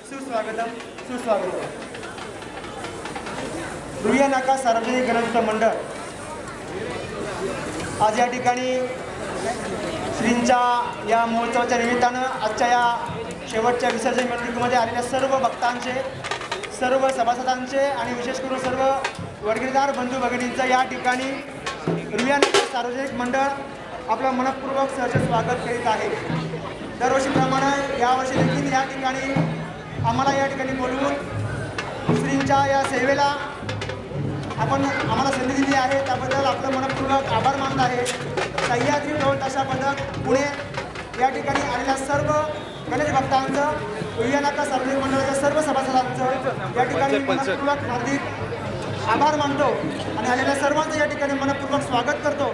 सुस्वागतम सुस्वागतम। रुईया नाका सार्वजनिक गणेश मंडळ आज या ठिकाणी श्रींच्या या महोत्सवाच्या निमित्तानं आजच्या या शेवटच्या विसर्जन मिरवणुकीमध्ये आलेल्या सर्व भक्तांचे, सर्व सभासदांचे आणि विशेष करून सर्व वर्गणीदार बंधू भगिनींचं या ठिकाणी रुईया नाका सार्वजनिक मंडळ आपलं मनपूर्वक सहर्ष स्वागत करीत आहे। दरवर्षीप्रमाणे यावर्षी देखील या ठिकाणी आम्हाला या ठिकाणी बोलवून श्रींच्या या सेवेला आपण आम्हाला संधी दिली आहे, त्याबद्दल आपलं मनपूर्वक आभार मानत आहे। सह्याद्री ढोल ताशा पथक पुणे या ठिकाणी आलेल्या सर्व गणेश भक्तांचं, रुईया नाका सार्वजनिक मंडळाच्या सर्व सभासदांचं या ठिकाणी मनपूर्वक हार्दिक आभार मानतो आणि आलेल्या सर्वांचं या ठिकाणी मनपूर्वक स्वागत करतो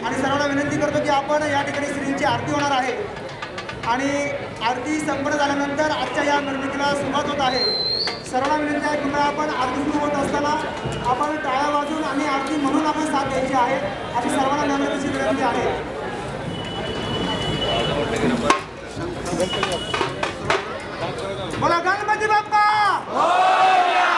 आणि सर्वांना विनंती करतो की आपण या ठिकाणी श्रींची आरती होणार आहे आणि आरती संपन्न झाल्यानंतर आजच्या या मिरवणुकीला सुरुवात होत आहे। सर्वांना विनंती आहे की आपण आरती सुरू होत असताना आपण टाळ्या वाजवून आणि आरती म्हणून आपण साथ द्यायची आहे अशी सर्वांना नम्रतेची विनंती आहे। बोला गणपती बाप्पा मोरया।